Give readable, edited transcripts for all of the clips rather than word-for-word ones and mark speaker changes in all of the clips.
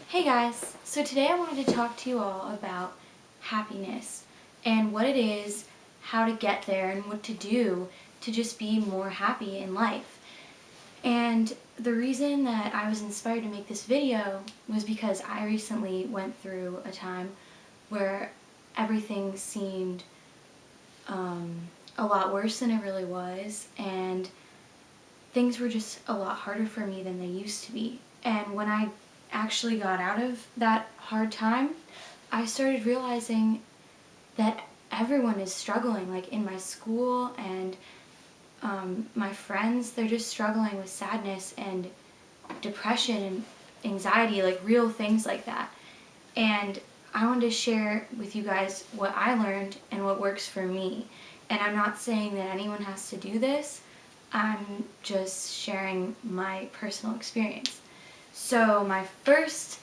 Speaker 1: Hey guys, so today I wanted to talk to you all about happiness and what it is, how to get there, and what to do to just be more happy in life. And the reason that I was inspired to make this video was because I recently went through a time where everything seemed a lot worse than it really was, and things were just a lot harder for me than they used to be. And when I actually got out of that hard time, I started realizing that everyone is struggling, like in my school and my friends, they're just struggling with sadness and depression and anxiety, like real things like that. And I wanted to share with you guys what I learned and what works for me. And I'm not saying that anyone has to do this, I'm just sharing my personal experience. So my first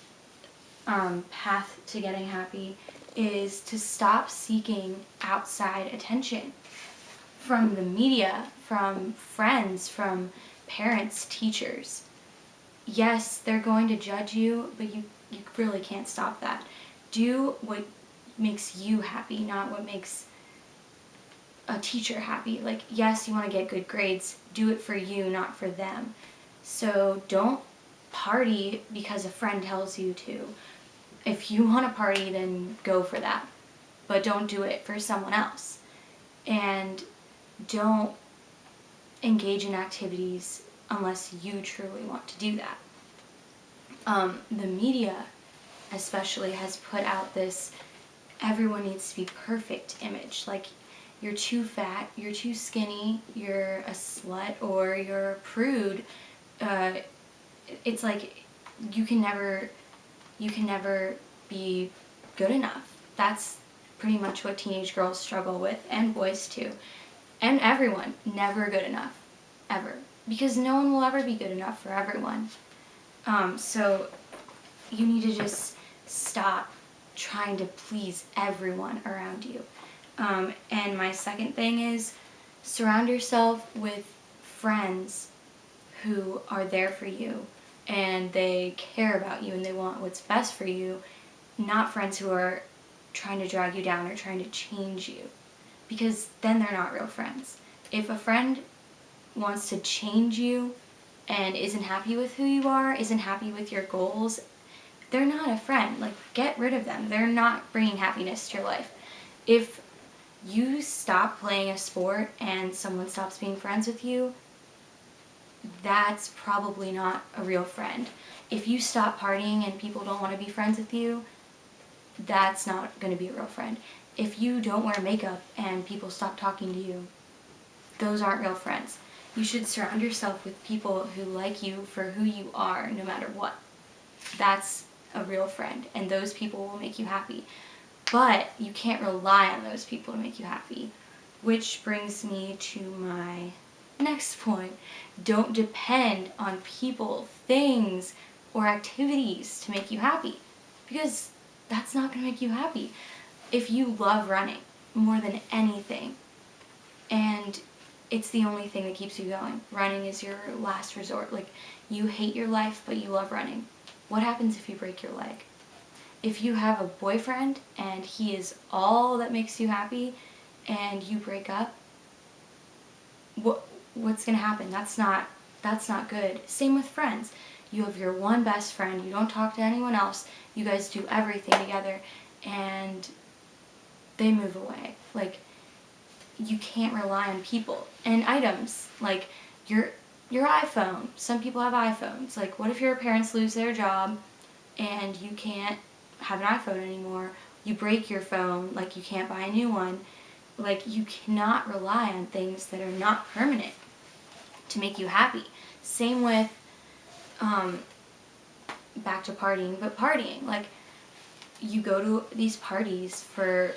Speaker 1: path to getting happy is to stop seeking outside attention from the media, from friends, from parents, teachers. Yes, they're going to judge you, but you really can't stop that. Do what makes you happy, not what makes a teacher happy. Like, yes, you want to get good grades, do it for you, not for them. So don't party because a friend tells you to. If you want to party, then go for that, but don't do it for someone else. And don't engage in activities unless you truly want to do that. The media especially has put out this everyone needs to be perfect image. Like, you're too fat, you're too skinny, you're a slut, or you're a prude. It's like you can never be good enough. That's pretty much what teenage girls struggle with, and boys too. And everyone, never good enough, ever. Because no one will ever be good enough for everyone. So you need to just stop trying to please everyone around you. And my second thing is surround yourself with friends who are there for you and they care about you and they want what's best for you, not friends who are trying to drag you down or trying to change you, because then they're not real friends. If a friend wants to change you and isn't happy with who you are, isn't happy with your goals, they're not a friend. Like, get rid of them. They're not bringing happiness to your life. If you stop playing a sport and someone stops being friends with you, that's probably not a real friend. If you stop partying and people don't want to be friends with you, that's not going to be a real friend. If you don't wear makeup and people stop talking to you, those aren't real friends. You should surround yourself with people who like you for who you are, no matter what. That's a real friend, and those people will make you happy. But you can't rely on those people to make you happy. Which brings me to my next point. Don't depend on people, things, or activities to make you happy, because that's not going to make you happy. If you love running more than anything, and it's the only thing that keeps you going, running is your last resort. Like, you hate your life, but you love running. What happens if you break your leg? If you have a boyfriend and he is all that makes you happy and you break up, what's going to happen? That's not good. Same with friends. You have your one best friend, you don't talk to anyone else, you guys do everything together, and they move away. Like, you can't rely on people. And items, like your iPhone. Some people have iPhones. Like, what if your parents lose their job and you can't have an iPhone anymore? You break your phone, like, you can't buy a new one. Like, you cannot rely on things that are not permanent to make you happy. Same with back to partying, but partying, like, you go to these parties for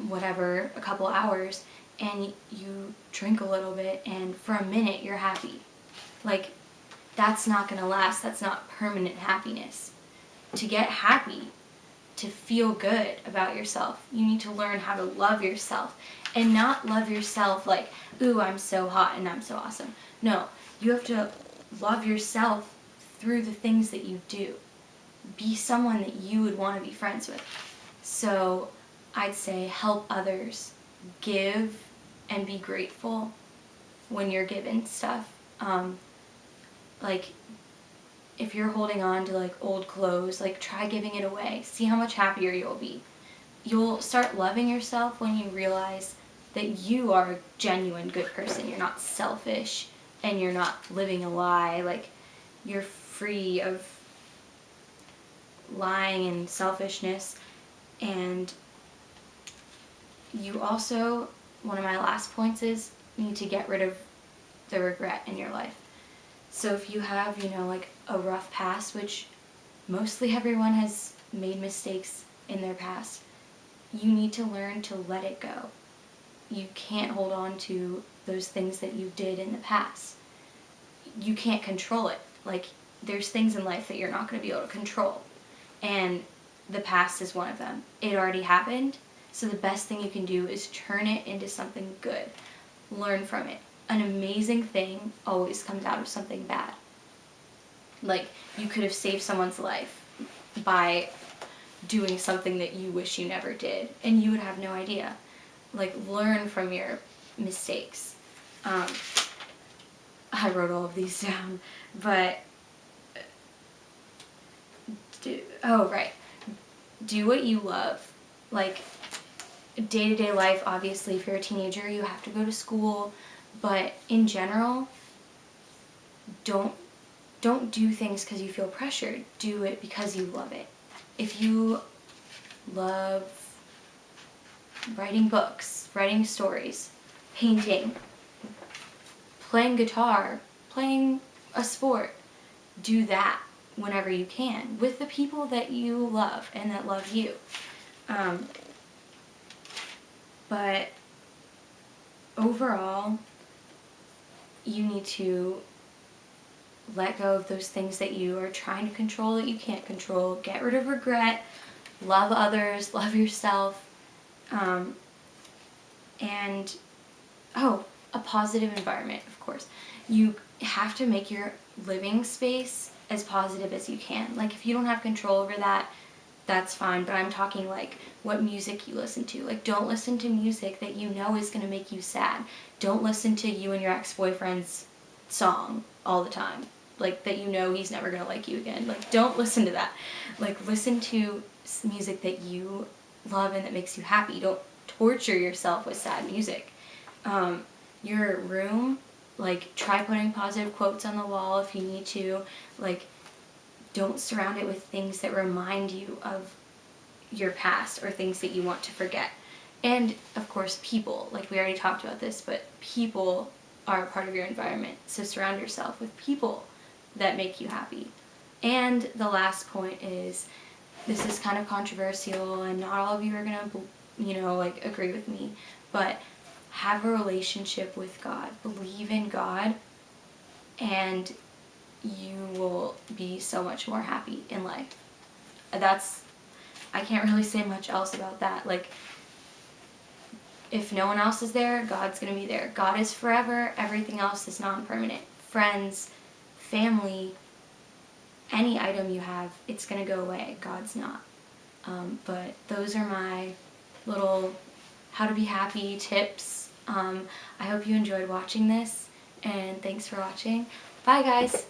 Speaker 1: whatever, a couple hours, and you drink a little bit, and for a minute you're happy. Like, that's not gonna last. That's not permanent happiness. To get happy, to feel good about yourself, you need to learn how to love yourself, and not love yourself like, ooh, I'm so hot and I'm so awesome. No, you have to love yourself through the things that you do. be someone that you would want to be friends with. So I'd say help others, give and be grateful when you're given stuff. Like if you're holding on to like old clothes, like try giving it away. See how much happier you'll be. You'll start loving yourself when you realize that you are a genuine good person. You're not selfish and you're not living a lie. Like you're free of lying and selfishness. And you also, one of my last points is you need to get rid of the regret in your life. So if you have, like a rough past, which mostly everyone has made mistakes in their past, you need to learn to let it go. You can't hold on to those things that you did in the past. You can't control it. Like, there's things in life that you're not going to be able to control. And the past is one of them. It already happened, so the best thing you can do is turn it into something good. Learn from it. An amazing thing always comes out of something bad. Like, you could have saved someone's life by doing something that you wish you never did, and you would have no idea. Like, learn from your mistakes. I wrote all of these down, but do what you love. Like, day-to-day life, obviously, if you're a teenager, you have to go to school, but in general, don't do things because you feel pressured. Do it because you love it. If you love writing books, writing stories, painting, playing guitar, playing a sport, do that whenever you can with the people that you love and that love you. But overall, you need to let go of those things that you are trying to control that you can't control. Get rid of regret. Love others. Love yourself. And a positive environment, of course. You have to make your living space as positive as you can. Like, if you don't have control over that, that's fine, but I'm talking like what music you listen to. Like, don't listen to music that you know is going to make you sad. Don't listen to you and your ex-boyfriend's song all the time. Like, that you know he's never going to like you again. Like, don't listen to that. Like, listen to music that you love and that makes you happy. Don't torture yourself with sad music. Your room, like, try putting positive quotes on the wall if you need to. Like, don't surround it with things that remind you of your past or things that you want to forget. And, of course, people. Like, we already talked about this, but people are a part of your environment. So surround yourself with people that make you happy. And the last point is, this is kind of controversial, and not all of you are going to, agree with me, but have a relationship with God. Believe in God, and you will be so much more happy in life. I can't really say much else about that. Like, if no one else is there, God's going to be there. God is forever. Everything else is non-permanent. Friends, family, any item you have, it's going to go away. God's not. But those are my little how to be happy tips. I hope you enjoyed watching this, and thanks for watching. Bye, guys.